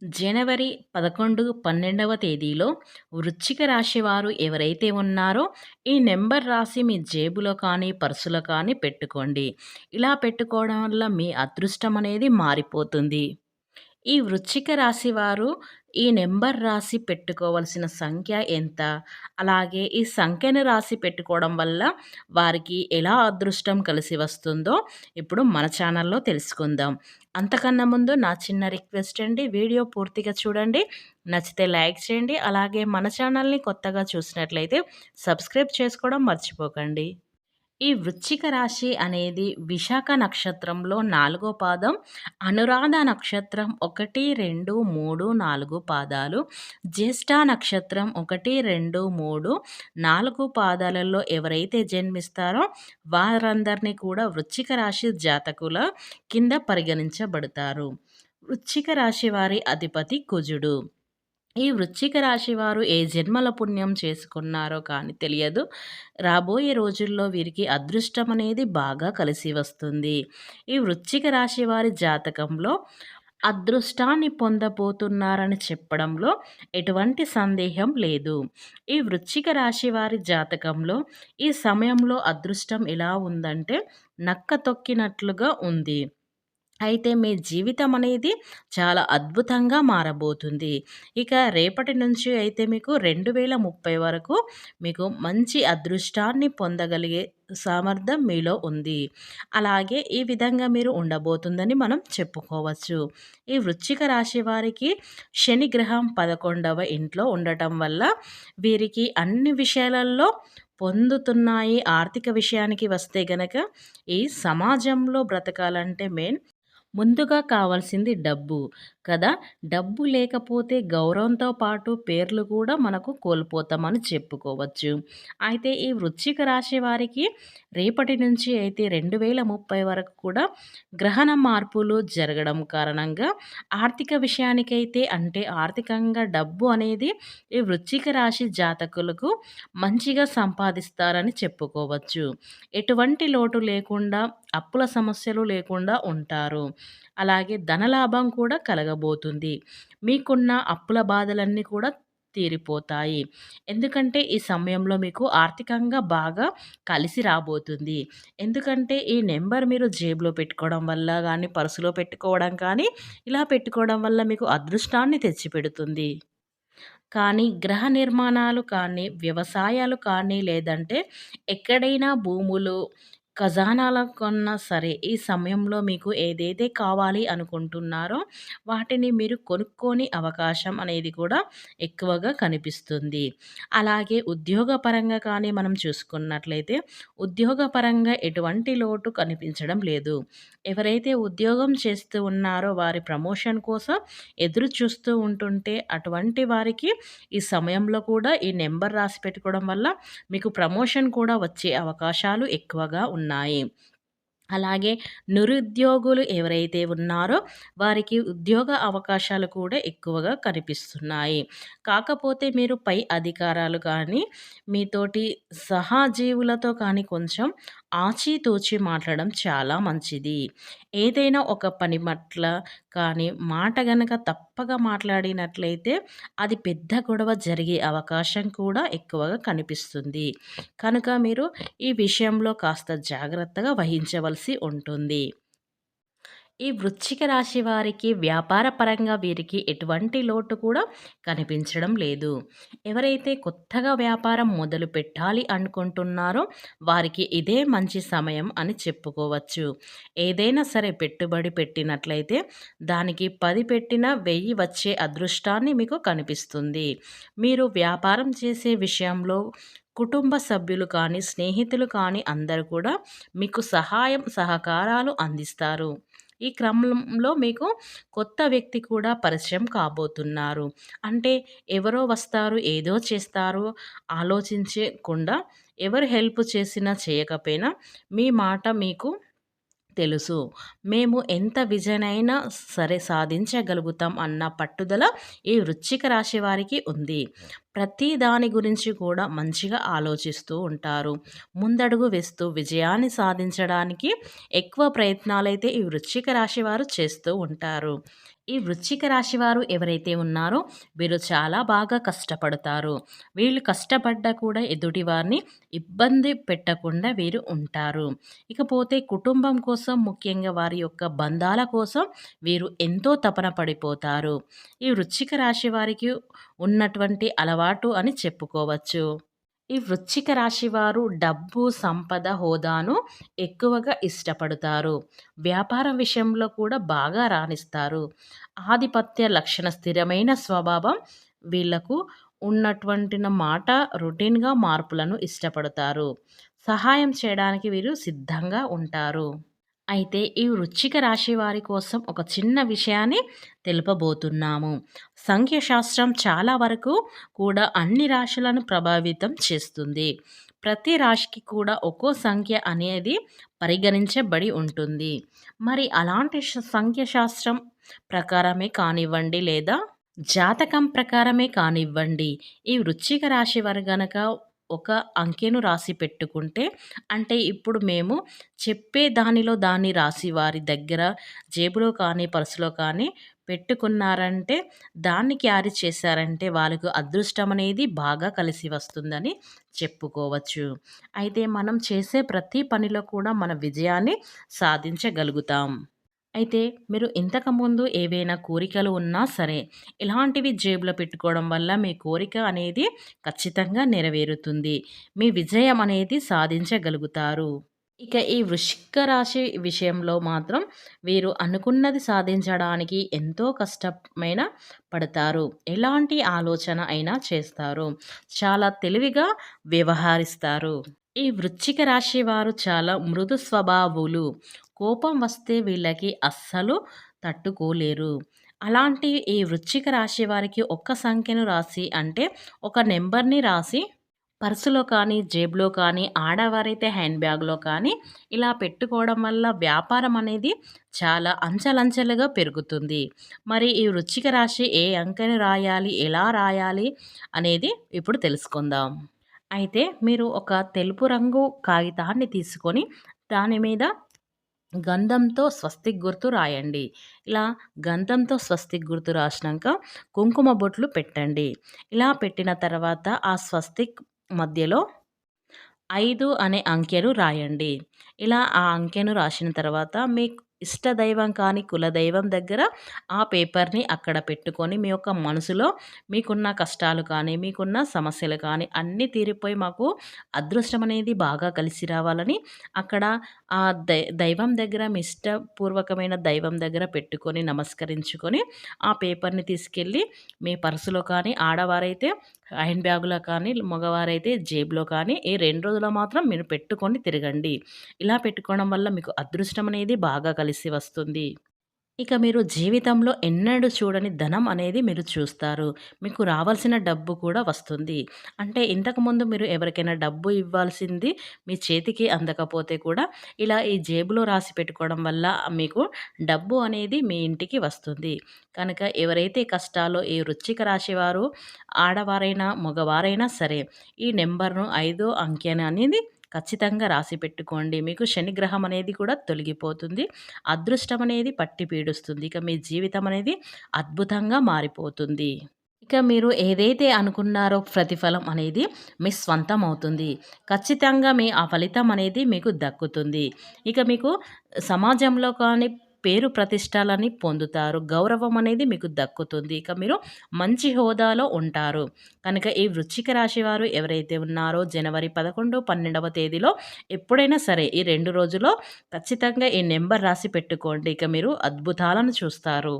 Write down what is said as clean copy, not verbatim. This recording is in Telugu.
జనవరి 11, 12వ తేదీలో వృశ్చిక రాశి వారు ఎవరైతే ఉన్నారో ఈ నెంబర్ రాసి మీ జేబులో కానీ, పర్సులో కానీ పెట్టుకోండి. ఇలా పెట్టుకోవడం వల్ల మీ అదృష్టం అనేది మారిపోతుంది. ఈ వృశ్చిక రాశి వారు ఈ నెంబర్ రాసి పెట్టుకోవాల్సిన సంఖ్య ఎంత? అలాగే ఈ సంఖ్యను రాసి పెట్టుకోవడం వల్ల వారికి ఎలా అదృష్టం కలిసి వస్తుందో ఇప్పుడు మన ఛానల్‌లో తెలుసుకుందాం. అంతకన్నా ముందు నా చిన్న రిక్వెస్ట్ అండి. వీడియో పూర్తిగా చూడండి. నచ్చితే లైక్ చేయండి. అలాగే మన ఛానల్‌ని కొత్తగా చూసినట్లయితే సబ్స్క్రైబ్ చేసుకోవడం మర్చిపోకండి. ఈ వృశ్చిక రాశి అనేది విశాఖ నక్షత్రంలో 4 పాదం, అనురాధ నక్షత్రం 1, 2, 3, 4 పాదాలు, జ్యేష్ఠ నక్షత్రం 1, 2, 3, 4 పాదాలలో ఎవరైతే జన్మిస్తారో వారందరినీ కూడా వృశ్చిక రాశి జాతకుల కింద పరిగణించబడతారు. వృశ్చిక రాశి వారి అధిపతి కుజుడు. ఈ వృశ్చిక రాశి వారు ఏ జన్మల పుణ్యం చేసుకున్నారో కానీ తెలియదు. రాబోయే రోజుల్లో వీరికి అదృష్టం అనేది బాగా కలిసి వస్తుంది. ఈ వృశ్చిక రాశి వారి జాతకంలో అదృష్టాన్ని పొందబోతున్నారని చెప్పడంలో ఎటువంటి సందేహం లేదు. ఈ వృశ్చిక రాశి వారి జాతకంలో ఈ సమయంలో అదృష్టం ఎలా ఉందంటే నక్క తొక్కినట్లుగా ఉంది. అయితే మీ జీవితం అనేది చాలా అద్భుతంగా మారబోతుంది. ఇక రేపటి నుంచి అయితే మీకు 2030 వరకు మీకు మంచి అదృష్టాన్ని పొందగలిగే సామర్థ్యం మీలో ఉంది. అలాగే ఈ విధంగా మీరు ఉండబోతుందని మనం చెప్పుకోవచ్చు. ఈ వృశ్చిక రాశి వారికి శని గ్రహం 11వ ఇంట్లో ఉండటం వల్ల వీరికి అన్ని విషయాలలో పొందుతున్నాయి. ఆర్థిక విషయానికి వస్తే గనక ఈ సమాజంలో బ్రతకాలంటే ముందుగా కావాల్సింది డబ్బు కదా! డబ్బు లేకపోతే గౌరవంతో పాటు పేర్లు కూడా మనకు కోల్పోతామని చెప్పుకోవచ్చు. అయితే ఈ వృశ్చిక రాశి వారికి రేపటి నుంచి అయితే 2030 వరకు కూడా గ్రహణ మార్పులు జరగడం కారణంగా ఆర్థిక విషయానికైతే అంటే ఆర్థికంగా డబ్బు అనేది ఈ వృశ్చిక రాశి జాతకులకు మంచిగా సంపాదిస్తారని చెప్పుకోవచ్చు. ఎటువంటి లోటు లేకుండా, అప్పుల సమస్యలు లేకుండా ఉంటారు. అలాగే ధనలాభం కూడా కలగబోతుంది. మీకున్న అప్పుల బాధలన్నీ కూడా తీరిపోతాయి. ఎందుకంటే ఈ సమయంలో మీకు ఆర్థికంగా బాగా కలిసి రాబోతుంది. ఎందుకంటే ఈ నెంబర్ మీరు జేబులో పెట్టుకోవడం వల్ల గానీ, పర్సులో పెట్టుకోవడం కానీ, ఇలా పెట్టుకోవడం వల్ల మీకు అదృష్టాన్ని తెచ్చిపెడుతుంది. కానీ గ్రహ నిర్మాణాలు కానీ, వ్యవసాయాలు కానీ, లేదంటే ఎక్కడైనా భూములు, ఖజానాలు కొన్నా సరే ఈ సమయంలో మీకు ఏదైతే కావాలి అనుకుంటున్నారో వాటిని మీరు కొనుక్కోని అవకాశం అనేది కూడా ఎక్కువగా కనిపిస్తుంది. అలాగే ఉద్యోగపరంగా కానీ మనం చూసుకున్నట్లయితే ఉద్యోగపరంగా ఎటువంటి లోటు కనిపించడం లేదు. ఎవరైతే ఉద్యోగం చేస్తూ ఉన్నారో వారి ప్రమోషన్ కోసం ఎదురు చూస్తూ ఉంటుంటే అటువంటి వారికి ఈ సమయంలో కూడా ఈ నెంబర్ రాసి పెట్టుకోవడం వల్ల మీకు ప్రమోషన్ కూడా వచ్చే అవకాశాలు ఎక్కువగా ఉన్నాయి. అలాగే నిరుద్యోగులు ఎవరైతే ఉన్నారో వారికి ఉద్యోగ అవకాశాలు కూడా ఎక్కువగా కనిపిస్తున్నాయి. కాకపోతే మీరు పై అధికారాలు కానీ, మీతోటి సహజీవులతో కానీ కొంచెం ఆచితూచి మాట్లాడడం చాలా మంచిది. ఏదైనా ఒక పని పట్ల కానీ మాట గనక తప్పగా మాట్లాడినట్లయితే అది పెద్ద గొడవ జరిగే అవకాశం కూడా ఎక్కువగా కనిపిస్తుంది. కనుక మీరు ఈ విషయంలో కాస్త జాగ్రత్తగా వహించవలసి ఉంటుంది. ఈ వృశ్చిక రాశి వారికి వ్యాపార పరంగా వీరికి ఎటువంటి లోటు కూడా కనిపించడం లేదు. ఎవరైతే కొత్తగా వ్యాపారం మొదలు పెట్టాలి అనుకుంటున్నారో వారికి ఇదే మంచి సమయం అని చెప్పుకోవచ్చు. ఏదైనా సరే పెట్టుబడి పెట్టినట్లయితే దానికి 10 పెట్టినా 1000 వచ్చే అదృష్టాన్ని మీకు కనిపిస్తుంది. మీరు వ్యాపారం చేసే విషయంలో కుటుంబ సభ్యులు కానీ, స్నేహితులు కానీ అందరూ కూడా మీకు సహాయం, సహకారాలు అందిస్తారు. ఈ క్రమంలో మీకు కొత్త వ్యక్తి కూడా పరిచయం కాబోతున్నారు. అంటే ఎవరో వస్తారు, ఏదో చేస్తారు ఆలోచించకుండా ఎవరు హెల్ప్ చేసినా చేయకపోయినా మీ మాట మీకు తెలుసు. మేము ఎంత విజనైనా సరే సాధించగలుగుతాం అన్న పట్టుదల ఈ వృశ్చిక రాశి వారికి ఉంది. ప్రతి దాని గురించి కూడా మంచిగా ఆలోచిస్తూ ఉంటారు. ముందడుగు వేస్తూ విజయాన్ని సాధించడానికి ఎక్కువ ప్రయత్నాలైతే ఈ వృశ్చిక రాశి వారు చేస్తూ ఉంటారు. ఈ వృశ్చిక రాశి వారు ఎవరైతే ఉన్నారో వీరు చాలా బాగా కష్టపడతారు. వీళ్ళు కష్టపడ్డా కూడా ఎదుటి వారిని ఇబ్బంది పెట్టకుండా వీరు ఉంటారు. ఇకపోతే కుటుంబం కోసం ముఖ్యంగా వారి యొక్క బంధాల కోసం వీరు ఎంతో తపన పడిపోతారు. ఈ వృశ్చిక రాశి వారికి ఉన్నటువంటి అలవాటు అని చెప్పుకోవచ్చు. ఈ వృశ్చిక రాశి వారు డబ్బు, సంపద, హోదాను ఎక్కువగా ఇష్టపడతారు. వ్యాపారం విషయంలో కూడా బాగా రాణిస్తారు. ఆధిపత్య లక్షణ స్థిరమైన స్వభావం వీళ్ళకు ఉన్నటువంటి మాట రొటీన్‌గా మార్పులను ఇష్టపడతారు. సహాయం చేయడానికి వీరు సిద్ధంగా ఉంటారు. అయితే ఈ వృశ్చిక రాశి వారి కోసం ఒక చిన్న విషయాన్ని తెలుపబోతున్నాము. సంఖ్యాశాస్త్రం చాలా వరకు కూడా అన్ని రాశులను ప్రభావితం చేస్తుంది. ప్రతి రాశికి కూడా ఒక్కో సంఖ్య అనేది పరిగణించబడి ఉంటుంది. మరి అలాంటి సంఖ్యాశాస్త్రం ప్రకారమే కానివ్వండి లేదా జాతకం ప్రకారమే కానివ్వండి, ఈ వృశ్చిక రాశి వారు గనక ఒక అంకెను రాసి పెట్టుకుంటే, అంటే ఇప్పుడు మేము చెప్పే దానిలో దాన్ని రాసి వారి దగ్గర జేబులో కానీ, పర్సులో కానీ పెట్టుకున్నారంటే, దాన్ని క్యారీ చేశారంటే వాళ్ళకు అదృష్టం అనేది బాగా కలిసి వస్తుందని చెప్పుకోవచ్చు. అయితే మనం చేసే ప్రతి పనిలో కూడా మన విజయాన్ని సాధించగలుగుతాం. అయితే మీరు ఇంతకుముందు ఏవైనా కోరికలు ఉన్నా సరే, ఇలాంటివి జేబులో పెట్టుకోవడం వల్ల మీ కోరిక అనేది ఖచ్చితంగా నెరవేరుతుంది. మీ విజయం అనేది సాధించగలుగుతారు. ఇక ఈ వృశ్చిక రాశి విషయంలో మాత్రం వీరు అనుకున్నది సాధించడానికి ఎంతో కష్టమైన పడతారు. ఎలాంటి ఆలోచన అయినా చేస్తారు. చాలా తెలివిగా వ్యవహరిస్తారు. ఈ వృశ్చిక రాశి వారు చాలా మృదు స్వభావులు. కోపం వస్తే వీళ్ళకి అస్సలు తట్టుకోలేరు. అలాంటి ఈ వృశ్చిక రాశి వారికి ఒక్క సంఖ్యను రాసి అంటే ఒక నెంబర్‌ని రాసి పర్సులో కానీ, జేబులో కానీ, ఆడవారైతే హ్యాండ్ బ్యాగ్‌లో కానీ ఇలా పెట్టుకోవడం వల్ల వ్యాపారం అనేది చాలా అంచెలంచెలుగా పెరుగుతుంది. మరి ఈ వృశ్చిక రాశి ఏ అంకెను రాయాలి, ఎలా రాయాలి అనేది ఇప్పుడు తెలుసుకుందాం. అయితే మీరు ఒక తెలుపు రంగు కాగితాన్ని తీసుకొని దాని మీద గంధంతో స్వస్తిక్ గుర్తు రాయండి. ఇలా గంధంతో స్వస్తిక్ గుర్తు రాసినాక కుంకుమ బొట్లు పెట్టండి. ఇలా పెట్టిన తర్వాత ఆ స్వస్తిక్ మధ్యలో 5 అనే అంకెను రాయండి. ఇలా ఆ అంకెను రాసిన తర్వాత మీ ఇష్టదైవం కానీ, కులదైవం దగ్గర ఆ పేపర్‌ని అక్కడ పెట్టుకొని మీ యొక్క మనసులో మీకున్న కష్టాలు కానీ, మీకున్న సమస్యలు కానీ అన్నీ తీరిపోయి మాకు అదృష్టం అనేది బాగా కలిసి రావాలని అక్కడ ఆ దైవం దగ్గర మీ ఇష్టపూర్వకమైన దైవం దగ్గర పెట్టుకొని నమస్కరించుకొని ఆ పేపర్‌ని తీసుకెళ్ళి మీ పర్సులో కానీ, ఆడవారైతే హ్యాండ్ బ్యాగ్‌లో కానీ, మగవారైతే జేబులో కానీ ఈ 2 రోజులు మాత్రం మీరు పెట్టుకొని తిరగండి. ఇలా పెట్టుకోవడం వల్ల మీకు అదృష్టం అనేది బాగా కలిసి వస్తుంది. ఇక మీరు జీవితంలో ఎన్నడూ చూడని ధనం అనేది మీరు చూస్తారు. మీకు రావాల్సిన డబ్బు కూడా వస్తుంది. అంటే ఇంతకుముందు మీరు ఎవరికైనా డబ్బు ఇవ్వాల్సింది మీ చేతికి అందకపోతే కూడా ఇలా ఈ జేబులో రాసి పెట్టుకోవడం వల్ల మీకు డబ్బు అనేది మీ ఇంటికి వస్తుంది. కనుక ఎవరైతే కష్టాల్లో ఈ వృశ్చిక రాశి వారు ఆడవారైనా, మగవారైనా సరే ఈ నెంబర్‌ను 5 అంకెను అనేది ఖచ్చితంగా రాసి పెట్టుకోండి. మీకు శనిగ్రహం అనేది కూడా తొలగిపోతుంది. అదృష్టం అనేది పట్టి పీడిస్తుంది. ఇక మీ జీవితం అనేది అద్భుతంగా మారిపోతుంది. ఇక మీరు ఏదైతే అనుకున్నారో ప్రతిఫలం అనేది మీ స్వంతం అవుతుంది. ఖచ్చితంగా మీ ఆ ఫలితం అనేది మీకు దక్కుతుంది. ఇక మీకు సమాజంలో కానీ పేరు ప్రతిష్టలని పొందుతారు. గౌరవం అనేది మీకు దక్కుతుంది. ఇక మీరు మంచి హోదాలో ఉంటారు. కనుక ఈ వృశ్చిక రాశి వారు ఎవరైతే ఉన్నారో జనవరి 11, 12వ తేదీలో ఎప్పుడైనా సరే ఈ 2 రోజుల్లో ఖచ్చితంగా ఈ నెంబర్ రాసి పెట్టుకోండి. ఇక మీరు అద్భుతాలను చూస్తారు.